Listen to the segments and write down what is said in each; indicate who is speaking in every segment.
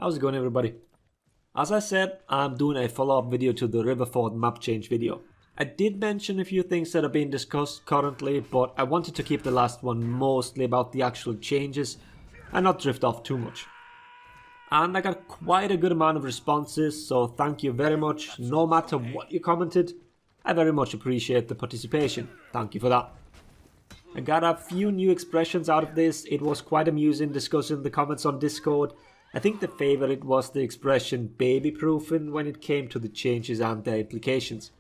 Speaker 1: How's it going, everybody? As I said, I'm doing a follow-up video to the Riverford map change video. I did mention a few things that are being discussed currently, but I wanted to keep the last one mostly about the actual changes and not drift off too much. And I got quite a good amount of responses, so thank you very much. No matter what you commented, I very much appreciate the participation. Thank you for that. I got a few new expressions out of this. It was quite amusing discussing the comments on Discord. I think the favorite was the expression baby-proofing when it came to the changes and their implications.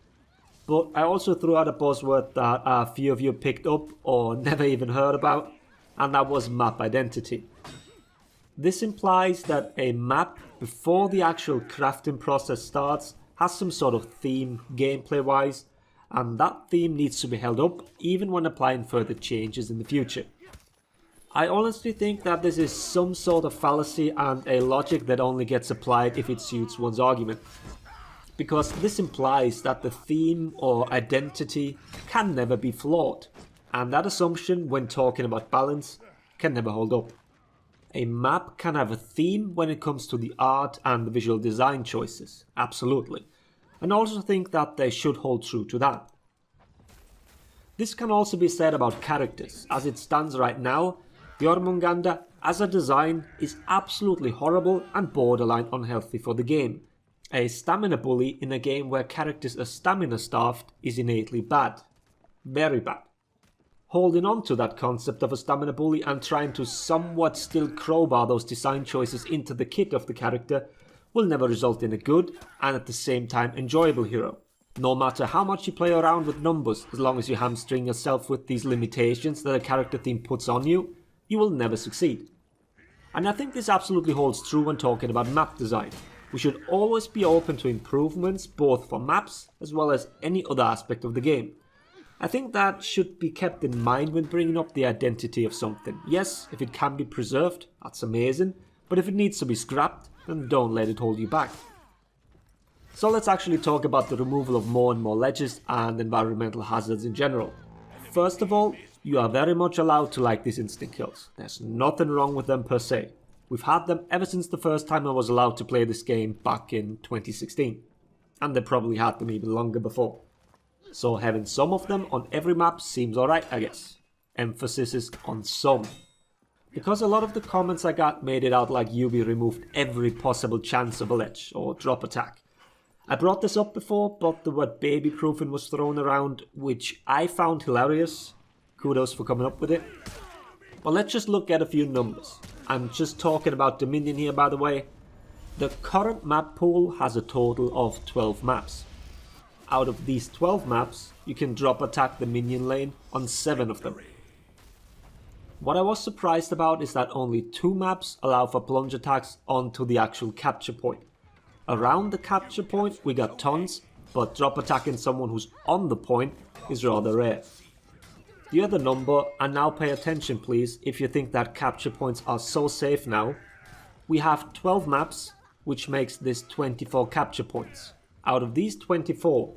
Speaker 1: But I also threw out a buzzword that a few of you picked up or never even heard about, and that was map identity. This implies that a map, before the actual crafting process starts, has some sort of theme gameplay-wise, and that theme needs to be held up even when applying further changes in the future. I honestly think that this is some sort of fallacy and a logic that only gets applied if it suits one's argument. Because this implies that the theme or identity can never be flawed, and that assumption when talking about balance can never hold up. A map can have a theme when it comes to the art and the visual design choices, absolutely, and I also think that they should hold true to that. This can also be said about characters. As it stands right now, Jormungandr as a design is absolutely horrible and borderline unhealthy for the game. A stamina bully in a game where characters are stamina starved is innately bad. Very bad. Holding on to that concept of a stamina bully and trying to somewhat still crowbar those design choices into the kit of the character will never result in a good and at the same time enjoyable hero. No matter how much you play around with numbers, as long as you hamstring yourself with these limitations that a character theme puts on you, you will never succeed. And I think this absolutely holds true when talking about map design. We should always be open to improvements both for maps as well as any other aspect of the game. I think that should be kept in mind when bringing up the identity of something. Yes, if it can be preserved, that's amazing, but if it needs to be scrapped, then don't let it hold you back. So let's actually talk about the removal of more and more ledges and environmental hazards in general. First of all, you are very much allowed to like these instant kills. There's nothing wrong with them per se. We've had them ever since the first time I was allowed to play this game back in 2016. And they probably had them even longer before. So having some of them on every map seems alright, I guess. Emphasis is on some. Because a lot of the comments I got made it out like UB removed every possible chance of a ledge or drop attack. I brought this up before, but the word baby-proofing was thrown around, which I found hilarious. Kudos for coming up with it. But let's just look at a few numbers. I'm just talking about Dominion here, by the way. The current map pool has a total of 12 maps. Out of these 12 maps, you can drop attack the minion lane on 7 of them. What I was surprised about is that only 2 maps allow for plunge attacks onto the actual capture point. Around the capture point we got tons, but drop attacking someone who's on the point is rather rare. The other number, and now pay attention please if you think that capture points are so safe now, we have 12 maps, which makes this 24 capture points. Out of these 24,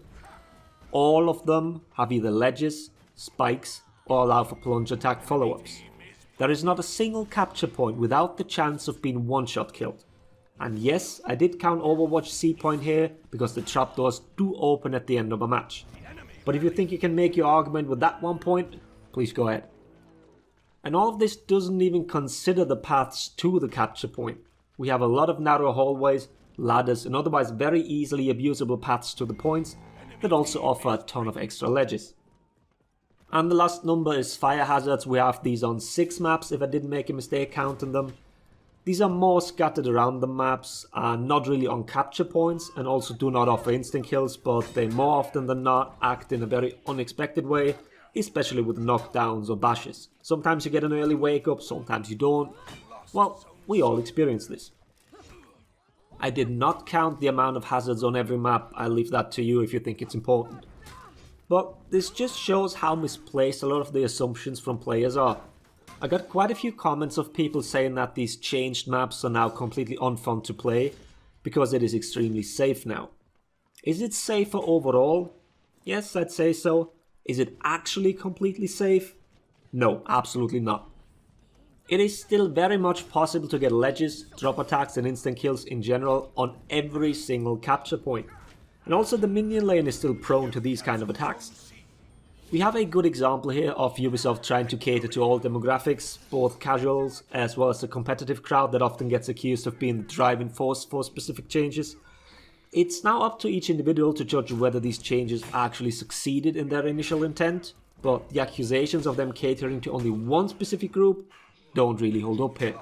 Speaker 1: all of them have either ledges, spikes, or allow for plunge attack follow-ups. There is not a single capture point without the chance of being one-shot killed. And yes, I did count Overwatch C point here, because the trapdoors do open at the end of a match. But if you think you can make your argument with that 1 point, please go ahead. And all of this doesn't even consider the paths to the capture point. We have a lot of narrow hallways, ladders and otherwise very easily abusable paths to the points that also offer a ton of extra ledges. And the last number is fire hazards. We have these on 6 maps if I didn't make a mistake counting them. These are more scattered around the maps and not really on capture points, and also do not offer instant kills, but they more often than not act in a very unexpected way, especially with knockdowns or bashes. Sometimes you get an early wake up, sometimes you don't. Well, we all experience this. I did not count the amount of hazards on every map. I'll leave that to you if you think it's important. But this just shows how misplaced a lot of the assumptions from players are. I got quite a few comments of people saying that these changed maps are now completely unfun to play because it is extremely safe now. Is it safer overall? Yes, I'd say so. Is it actually completely safe? No, absolutely not. It is still very much possible to get ledges, drop attacks and instant kills in general on every single capture point. And also the minion lane is still prone to these kind of attacks. We have a good example here of Ubisoft trying to cater to all demographics, both casuals as well as the competitive crowd that often gets accused of being the driving force for specific changes. It's now up to each individual to judge whether these changes actually succeeded in their initial intent, but the accusations of them catering to only one specific group don't really hold up here.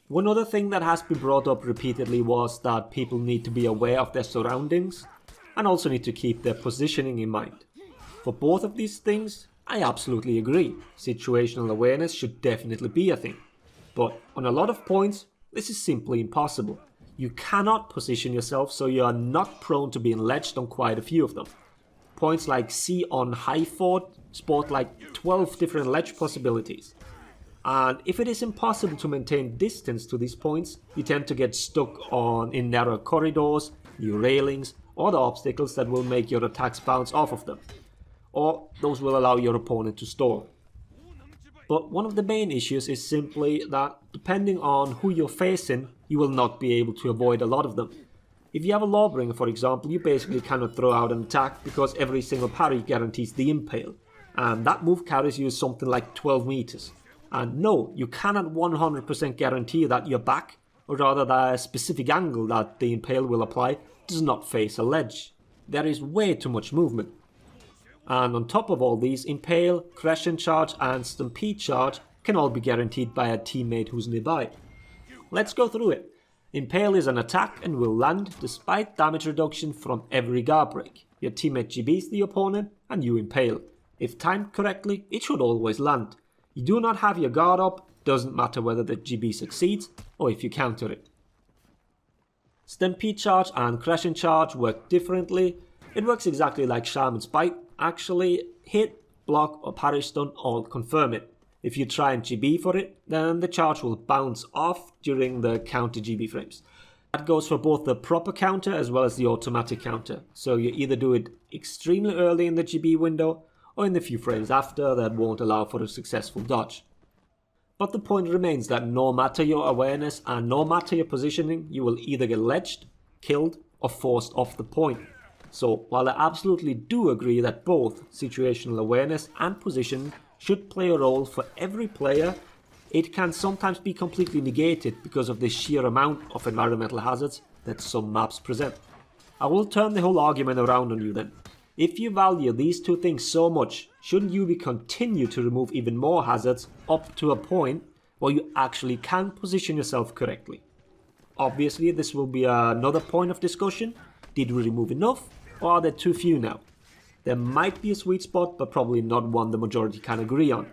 Speaker 1: One other thing that has been brought up repeatedly was that people need to be aware of their surroundings and also need to keep their positioning in mind. For both of these things, I absolutely agree. Situational awareness should definitely be a thing. But on a lot of points, this is simply impossible. You cannot position yourself so you are not prone to being ledged on quite a few of them. Points like C on High Fort sport like 12 different ledge possibilities. And if it is impossible to maintain distance to these points, you tend to get stuck in narrow corridors, new railings, or the obstacles that will make your attacks bounce off of them. Or those will allow your opponent to stall. But one of the main issues is simply that depending on who you're facing, you will not be able to avoid a lot of them. If you have a Lawbringer, for example, you basically cannot throw out an attack because every single parry guarantees the Impale, and that move carries you something like 12 meters. And no, you cannot 100% guarantee that your back, or rather the specific angle that the Impale will apply, does not face a ledge. There is way too much movement. And on top of all these, Impale, Crescent Charge and Stampede Charge can all be guaranteed by a teammate who's nearby. Let's go through it. Impale is an attack and will land despite damage reduction from every guard break. Your teammate GBs the opponent and you Impale. If timed correctly, it should always land. You do not have your guard up, doesn't matter whether the GB succeeds or if you counter it. Stampede Charge and Crescent Charge work differently. It works exactly like Shaman's Bite. Actually, hit, block or parry stun all confirm it. If you try and GB for it, then the charge will bounce off during the counter GB frames. That goes for both the proper counter as well as the automatic counter. So you either do it extremely early in the GB window or in the few frames after that won't allow for a successful dodge. But the point remains that no matter your awareness and no matter your positioning, you will either get ledged, killed or forced off the point. So while I absolutely do agree that both situational awareness and position should play a role for every player, it can sometimes be completely negated because of the sheer amount of environmental hazards that some maps present. I will turn the whole argument around on you then. If you value these two things so much, shouldn't you continue to remove even more hazards up to a point where you actually can position yourself correctly? Obviously, this will be another point of discussion. Did we remove enough, or are there too few now? There might be a sweet spot, but probably not one the majority can agree on.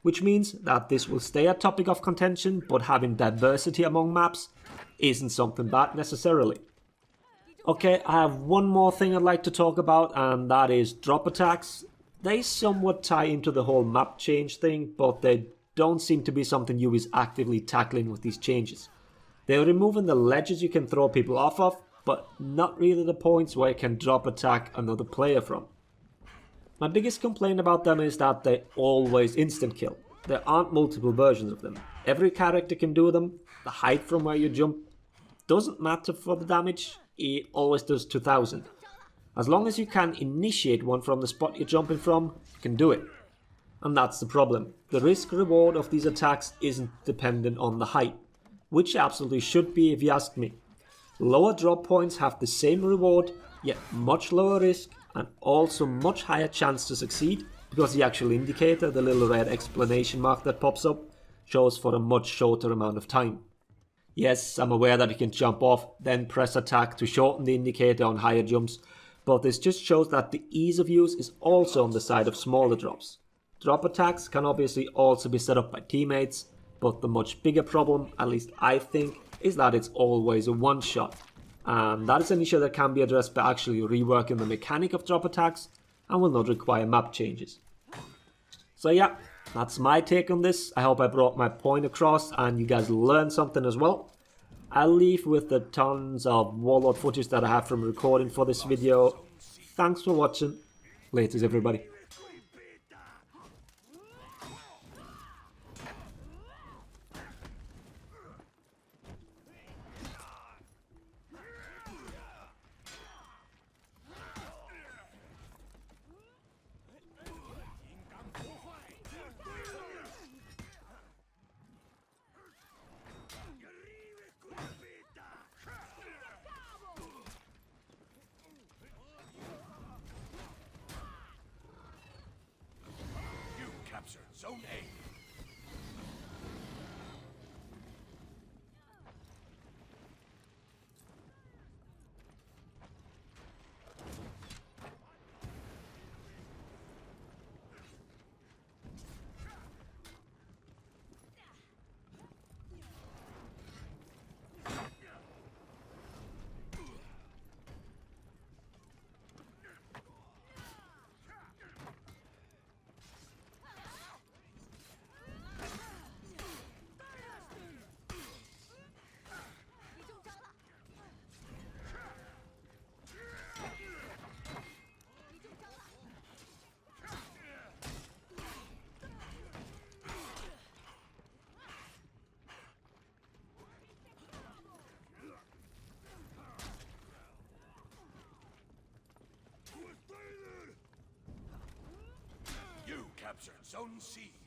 Speaker 1: Which means that this will stay a topic of contention, but having diversity among maps isn't something bad necessarily. Okay, I have one more thing I'd like to talk about, and that is drop attacks. They somewhat tie into the whole map change thing, but they don't seem to be something Ubi is actively tackling with these changes. They're removing the ledges you can throw people off of, but not really the points where you can drop attack another player from. My biggest complaint about them is that they always instant kill. There aren't multiple versions of them. Every character can do them. The height from where you jump doesn't matter for the damage. It always does 2000. As long as you can initiate one from the spot you're jumping from, you can do it. And that's the problem. The risk reward of these attacks isn't dependent on the height, which absolutely should be if you ask me. Lower drop points have the same reward, yet much lower risk and also much higher chance to succeed because the actual indicator, the little red exclamation mark that pops up, shows for a much shorter amount of time. Yes, I'm aware that you can jump off, then press attack to shorten the indicator on higher jumps, but this just shows that the ease of use is also on the side of smaller drops. Drop attacks can obviously also be set up by teammates, but the much bigger problem, at least I think, is that it's always a one-shot. And that is an issue that can be addressed by actually reworking the mechanic of drop attacks and will not require map changes. So yeah, that's my take on this. I hope I brought my point across and you guys learned something as well. I'll leave with the tons of Warlord footage that I have from recording for this video. Thanks for watching. Laters everybody.
Speaker 2: captured Zone C.